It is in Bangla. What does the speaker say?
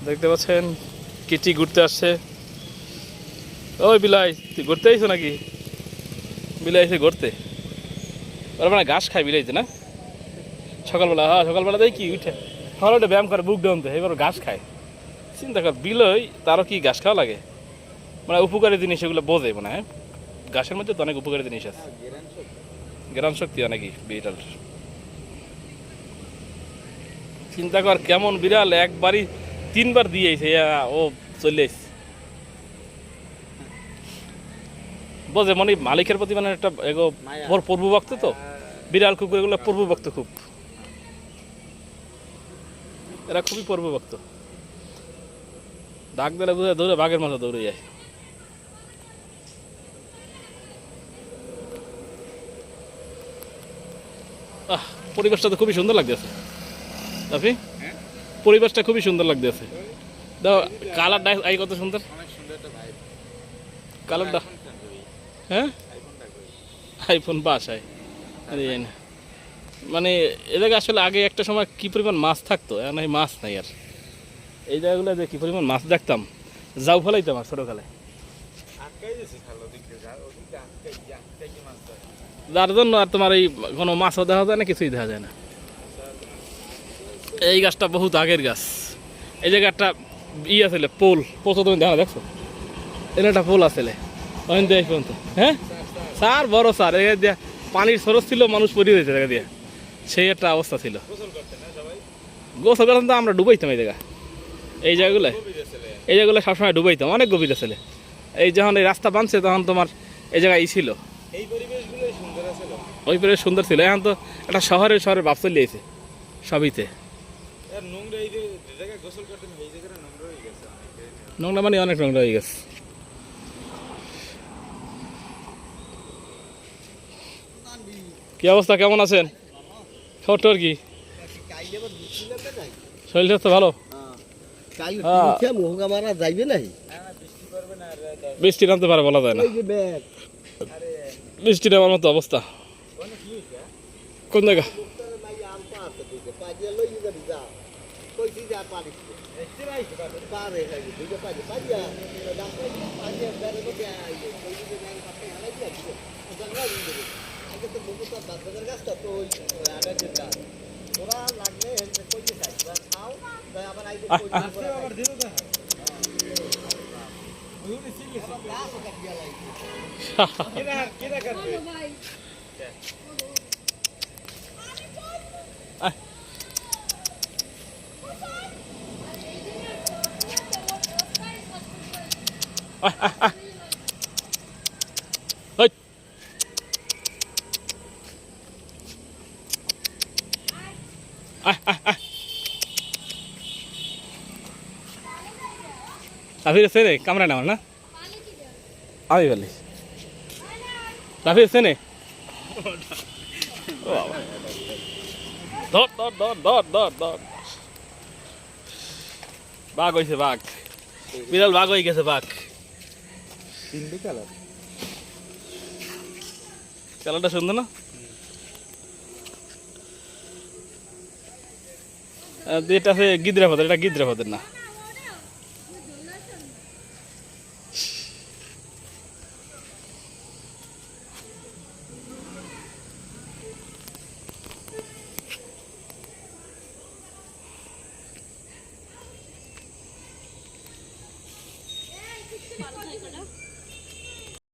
দেখতে পাচ্ছেন কিচি ঘুরতে আসছে। ওই বিলাই, তুই ঘুরতে আইছো নাকি? বিলাই এসে ঘুরতে, ওরা মানে ঘাস খায় বিলাইতে না সকালবেলা। হ্যাঁ সকালবেলা দেয় কি উঠে সকালে উঠে ব্যায়াম করে বুক ডাউনতে, এবার ঘাস খায়। চিন্তা কর বিলই তারও কি ঘাস খাওয়া লাগে, মানে উপকারী জিনিস এগুলো বোঝে মানে। হ্যাঁ ঘাসের মধ্যে তো অনেক উপকারী জিনিস আছে, গ্রাম শক্তি অনেকই বিড়াল। চিন্তা কর কেমন বিড়াল, একবারই 3বার দিয়েছে ও চলে এসছে। বোঝে মানে মালিকের প্রতি মানে একটা এগো প্রভুভক্ত তো, বিড়াল কুকুর এগুলো প্রভুভক্ত খুব, এরা খুবই প্রভুভক্ত। ডাক দিলে বুঝে দৌড়ে বাঘের মতো দৌড়ে যায়। পরিবেশটা তো খুবই সুন্দর লাগতেছে আপনি, পরিবেশটা খুবই সুন্দর লাগতেছে। দেখো কালারটা আই কত সুন্দর, কালারটা। হ্যাঁ আইফোন বাসায় মানে এদিকে আসলে আগে একটা সময় কি পরিমাণ মাছ থাকতো, এখন এই মাছ নাই আর। এই জায়গাগুলো যে কি পরিমাণ মাছ দেখতাম, যাও ফেলাইতাম আর ছোটোকালে, যার জন্য আর তোমার এই কোনো মাছও দেখা যায় না, কিছুই দেখা যায় না। এই গাছটা বহুত আগের গাছ। এই জায়গায় একটা আছে পোল, পোল তুমি দেখা দেখছো, এর একটা পোল আছে ওখান দিয়ে পর্যন্ত। হ্যাঁ স্যার বড় স্যার, এই দিয়া পানির স্রোত ছিল, মানুষ পড়ে হয়েছে জায়গা দিয়ে, সেই একটা অবস্থা ছিল। গোসল করতাম তো আমরা, ডুবাইতাম এই জায়গা, এই জায়গাগুলো, এই জায়গাগুলো সবসময় ডুবাইতাম, অনেক গভীরে ছেলে। এই যখন এই রাস্তা বানছে তখন তোমার এই জায়গায় ছিল, ওই পরিবেশ সুন্দর ছিল। এখন তো একটা শহরের ভাব চলে গেছে সবইতে, নোংরা মানে অনেক নোংরা হয়ে গেছে। কি অবস্থা, কেমন আছেন? খবর কি? শরীর স্বাস্থ্য ভালো? বৃষ্টি নামতে পারে বলা যায় না, বৃষ্টি নামার মতো অবস্থা। কোন জায়গা? রাফির আছে রে কামরা নেওয়ার না, আমি বলি রাফির আছে নে, ধর ধর ধর ধর ধর ধর। বাঘ হয়েছে, বাঘ, বিড়াল বাঘ হয়ে গেছে, বাঘ। কালারটা সুন্দর না? এটা আছে গিদ্রাপদের, এটা গিদ্রাপদের না।